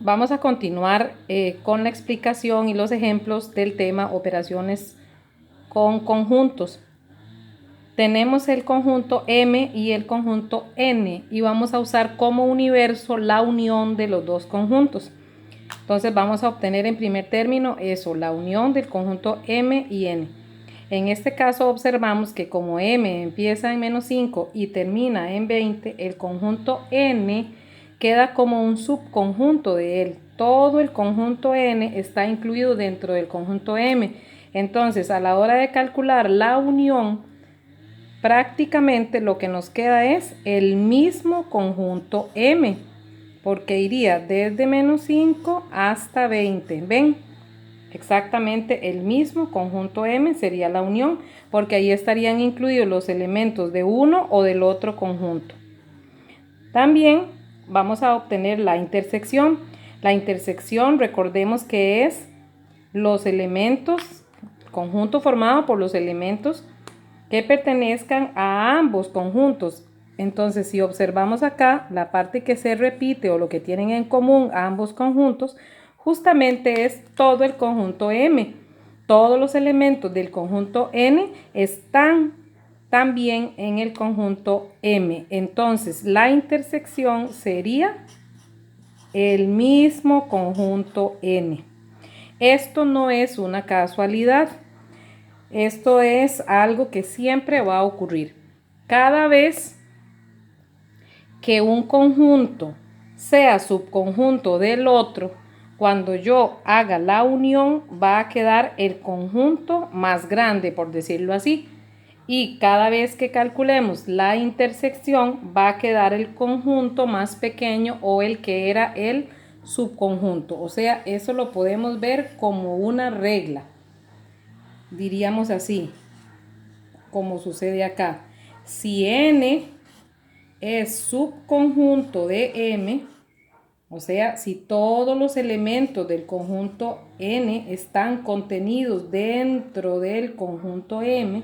Vamos a continuar con la explicación y los ejemplos del tema operaciones con conjuntos. Tenemos el conjunto M y el conjunto N y vamos a usar como universo la unión de los dos conjuntos. Entonces vamos a obtener en primer término eso, la unión del conjunto M y N. En este caso observamos que como M empieza en -5 y termina en 20, el conjunto N queda como un subconjunto de él. Todo el conjunto N está incluido dentro del conjunto M. Entonces, a la hora de calcular la unión, prácticamente lo que nos queda es el mismo conjunto M, porque iría desde -5 hasta 20. ¿Ven? Exactamente el mismo conjunto M sería la unión, porque ahí estarían incluidos los elementos de uno o del otro conjunto. También vamos a obtener la intersección. La intersección, recordemos que es los elementos, conjunto formado por los elementos que pertenezcan a ambos conjuntos. Entonces, si observamos acá, la parte que se repite o lo que tienen en común ambos conjuntos, justamente es todo el conjunto M. Todos los elementos del conjunto N están también en el conjunto M. Entonces, la intersección sería el mismo conjunto N. Esto no es una casualidad. Esto es algo que siempre va a ocurrir. Cada vez que un conjunto sea subconjunto del otro, cuando yo haga la unión va a quedar el conjunto más grande, por decirlo así. Y cada vez que calculemos la intersección va a quedar el conjunto más pequeño o el que era el subconjunto. O sea, eso lo podemos ver como una regla. Diríamos así, como sucede acá. Si N es subconjunto de M, o sea, si todos los elementos del conjunto N están contenidos dentro del conjunto M,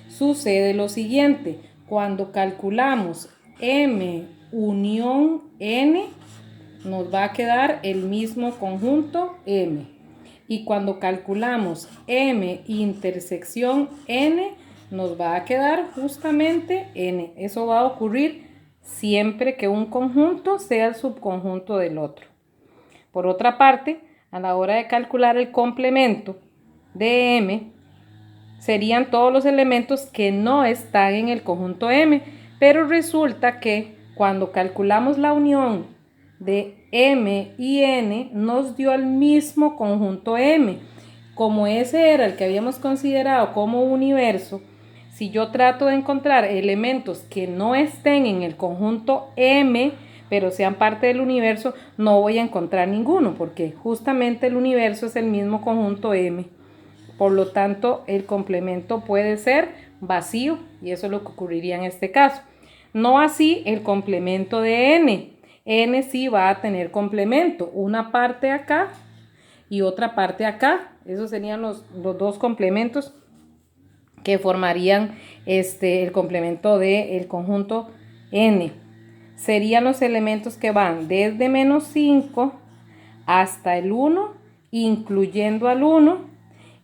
sucede lo siguiente. Cuando calculamos M unión N, nos va a quedar el mismo conjunto M. Y cuando calculamos M intersección N, nos va a quedar justamente N. Eso va a ocurrir siempre que un conjunto sea el subconjunto del otro. Por otra parte, a la hora de calcular el complemento de M, serían todos los elementos que no están en el conjunto M, pero resulta que cuando calculamos la unión de M y N, nos dio el mismo conjunto M. Como ese era el que habíamos considerado como universo, si yo trato de encontrar elementos que no estén en el conjunto M, pero sean parte del universo, no voy a encontrar ninguno, porque justamente el universo es el mismo conjunto M. Por lo tanto, el complemento puede ser vacío, y eso es lo que ocurriría en este caso. No así el complemento de N. N sí va a tener complemento, una parte acá y otra parte acá. Esos serían los dos complementos que formarían el complemento del conjunto N. Serían los elementos que van desde -5 hasta el 1, incluyendo al 1.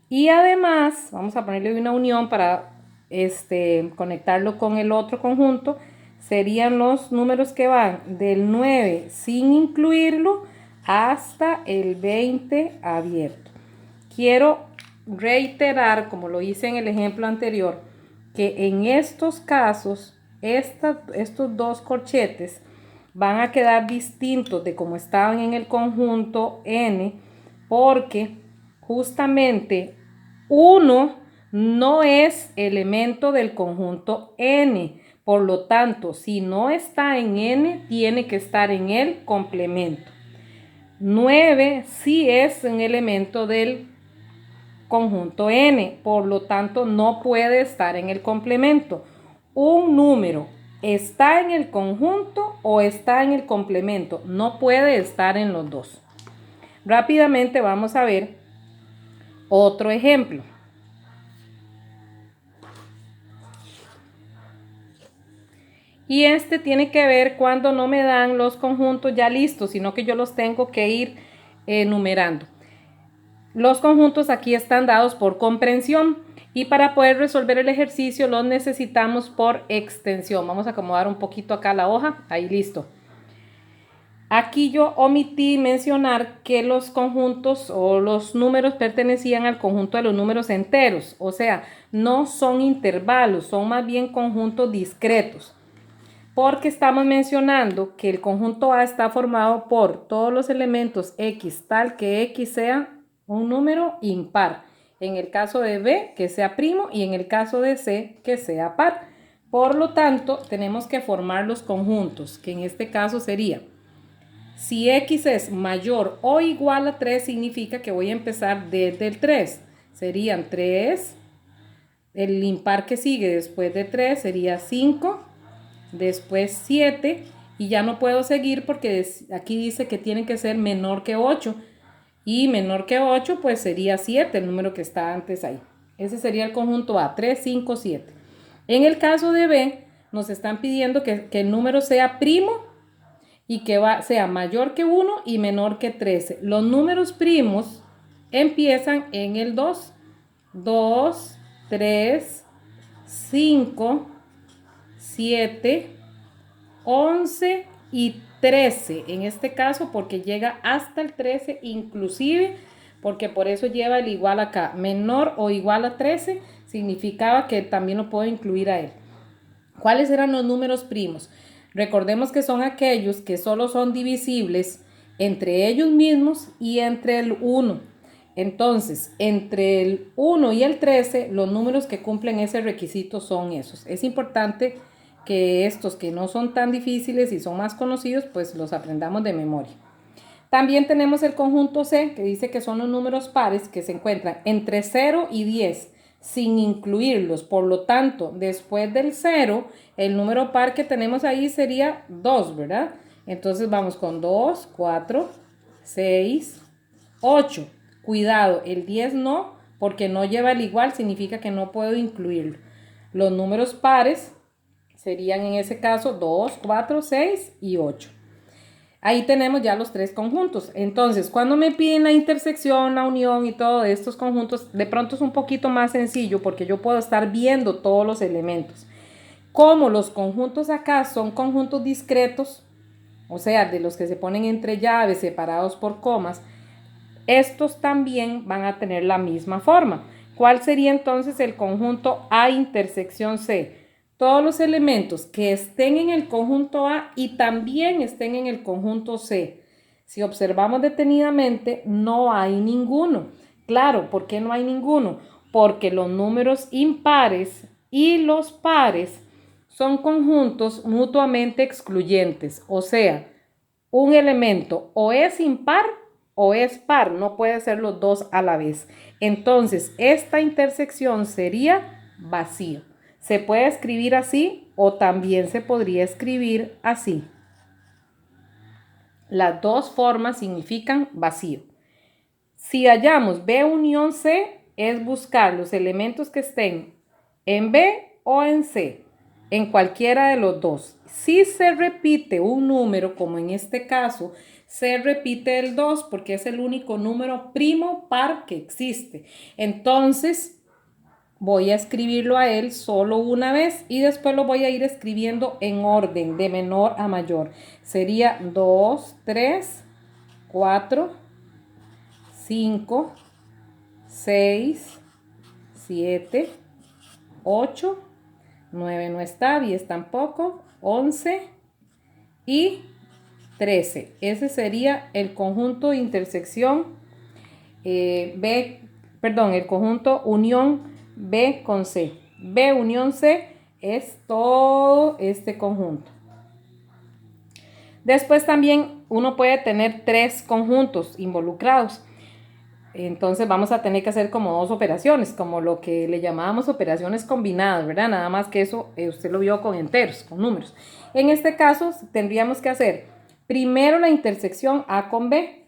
Y además, vamos a ponerle una unión para conectarlo con el otro conjunto. Serían los números que van del 9 sin incluirlo hasta el 20 abierto. Quiero reiterar, como lo hice en el ejemplo anterior, que en estos casos, estos dos corchetes van a quedar distintos de como estaban en el conjunto N, porque justamente 1 no es elemento del conjunto N. Por lo tanto, si no está en N, tiene que estar en el complemento. 9 sí es un elemento del conjunto N, por lo tanto no puede estar en el complemento. Un número está en el conjunto o está en el complemento, no puede estar en los dos. Rápidamente vamos a ver otro ejemplo. Y este tiene que ver cuando no me dan los conjuntos ya listos, sino que yo los tengo que ir numerando. Los conjuntos aquí están dados por comprensión y para poder resolver el ejercicio los necesitamos por extensión. Vamos a acomodar un poquito acá la hoja, ahí listo. Aquí yo omití mencionar que los conjuntos o los números pertenecían al conjunto de los números enteros, o sea, no son intervalos, son más bien conjuntos discretos, porque estamos mencionando que el conjunto A está formado por todos los elementos X, tal que X sea un número impar. En el caso de B, que sea primo, y en el caso de C, que sea par. Por lo tanto, tenemos que formar los conjuntos, que en este caso sería, si X es mayor o igual a 3, significa que voy a empezar desde el 3. Serían 3, el impar que sigue después de 3 sería 5, después 7, y ya no puedo seguir porque aquí dice que tiene que ser menor que 8, y menor que 8 pues sería 7, el número que está antes ahí. Ese sería el conjunto A, 3, 5, 7. En el caso de B, nos están pidiendo que el número sea primo y que sea mayor que 1 y menor que 13. Los números primos empiezan en el 2, 2, 3, 5, 7, 11 y 13. En este caso porque llega hasta el 13 inclusive, porque por eso lleva el igual acá. Menor o igual a 13 significaba que también lo puedo incluir a él. ¿Cuáles eran los números primos? Recordemos que son aquellos que solo son divisibles entre ellos mismos y entre el 1. Entonces, entre el 1 y el 13, los números que cumplen ese requisito son esos. Es importante que estos que no son tan difíciles y son más conocidos, pues los aprendamos de memoria. También tenemos el conjunto C, que dice que son los números pares que se encuentran entre 0 y 10, sin incluirlos. Por lo tanto, después del 0, el número par que tenemos ahí sería 2, ¿verdad? Entonces vamos con 2, 4, 6, 8. Cuidado, el 10 no, porque no lleva el igual, significa que no puedo incluirlo. Los números pares serían en ese caso 2, 4, 6 y 8. Ahí tenemos ya los tres conjuntos. Entonces, cuando me piden la intersección, la unión y todos estos conjuntos, de pronto es un poquito más sencillo porque yo puedo estar viendo todos los elementos. Como los conjuntos acá son conjuntos discretos, o sea, de los que se ponen entre llaves, separados por comas, estos también van a tener la misma forma. ¿Cuál sería entonces el conjunto A intersección C? Todos los elementos que estén en el conjunto A y también estén en el conjunto C. Si observamos detenidamente, no hay ninguno. Claro, ¿por qué no hay ninguno? Porque los números impares y los pares son conjuntos mutuamente excluyentes. O sea, un elemento o es impar o es par, no puede ser los dos a la vez. Entonces, esta intersección sería vacío. Se puede escribir así o también se podría escribir así. Las dos formas significan vacío. Si hallamos B unión C, es buscar los elementos que estén en B o en C, en cualquiera de los dos. Si se repite un número, como en este caso, se repite el 2 porque es el único número primo par que existe. Entonces, voy a escribirlo a él solo una vez y después lo voy a ir escribiendo en orden de menor a mayor. Sería 2, 3, 4, 5, 6, 7, 8, 9 no está, 10 tampoco, 11 y 13. Ese sería el conjunto de intersección el conjunto unión B con C. B unión C es todo este conjunto. Después también uno puede tener tres conjuntos involucrados. Entonces vamos a tener que hacer como dos operaciones, como lo que le llamábamos operaciones combinadas, ¿verdad? Nada más que eso usted lo vio con enteros, con números. En este caso tendríamos que hacer primero la intersección A con B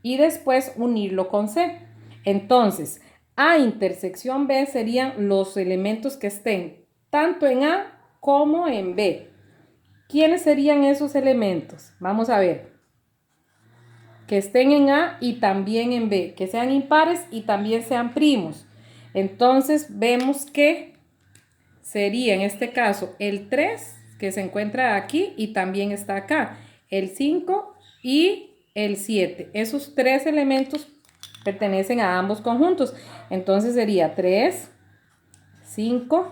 y después unirlo con C. Entonces, A intersección B serían los elementos que estén tanto en A como en B. ¿Quiénes serían esos elementos? Vamos a ver. Que estén en A y también en B, que sean impares y también sean primos. Entonces vemos que sería en este caso el 3 que se encuentra aquí y también está acá, el 5 y el 7. Esos tres elementos pertenecen a ambos conjuntos. Entonces sería 3, 5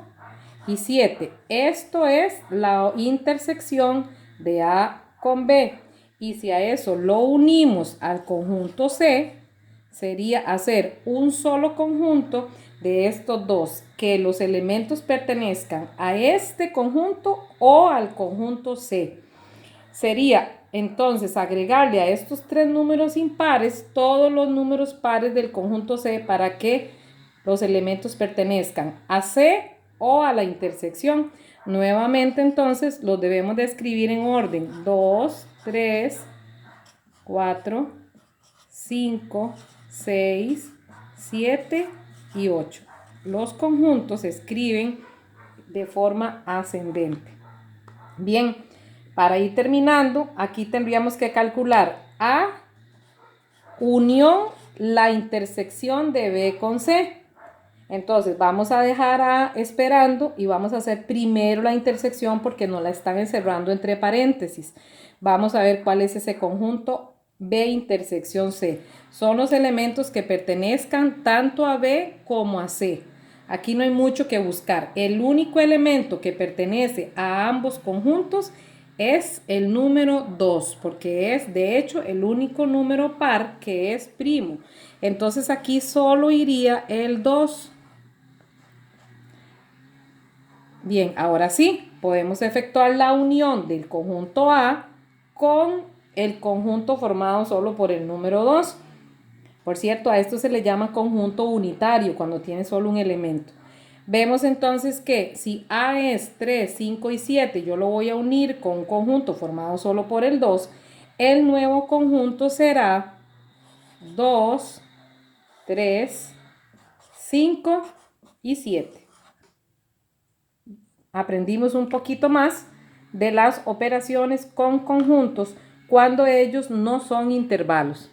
y 7. Esto es la intersección de A con B. Y si a eso lo unimos al conjunto C, sería hacer un solo conjunto de estos dos, que los elementos pertenezcan a este conjunto o al conjunto C. Sería entonces agregarle a estos tres números impares todos los números pares del conjunto C para que los elementos pertenezcan a C o a la intersección. Nuevamente entonces los debemos de escribir en orden 2, 3, 4, 5, 6, 7 y 8. Los conjuntos se escriben de forma ascendente. Bien, para ir terminando, aquí tendríamos que calcular A unión la intersección de B con C. Entonces vamos a dejar A esperando y vamos a hacer primero la intersección porque nos la están encerrando entre paréntesis. Vamos a ver cuál es ese conjunto B intersección C. Son los elementos que pertenezcan tanto a B como a C. Aquí no hay mucho que buscar. El único elemento que pertenece a ambos conjuntos es el número 2, porque es de hecho el único número par que es primo. Entonces aquí solo iría el 2. Bien, ahora sí, podemos efectuar la unión del conjunto A con el conjunto formado solo por el número 2. Por cierto, a esto se le llama conjunto unitario cuando tiene solo un elemento. Vemos entonces que si A es 3, 5 y 7, yo lo voy a unir con un conjunto formado solo por el 2, el nuevo conjunto será 2, 3, 5 y 7. Aprendimos un poquito más de las operaciones con conjuntos cuando ellos no son intervalos.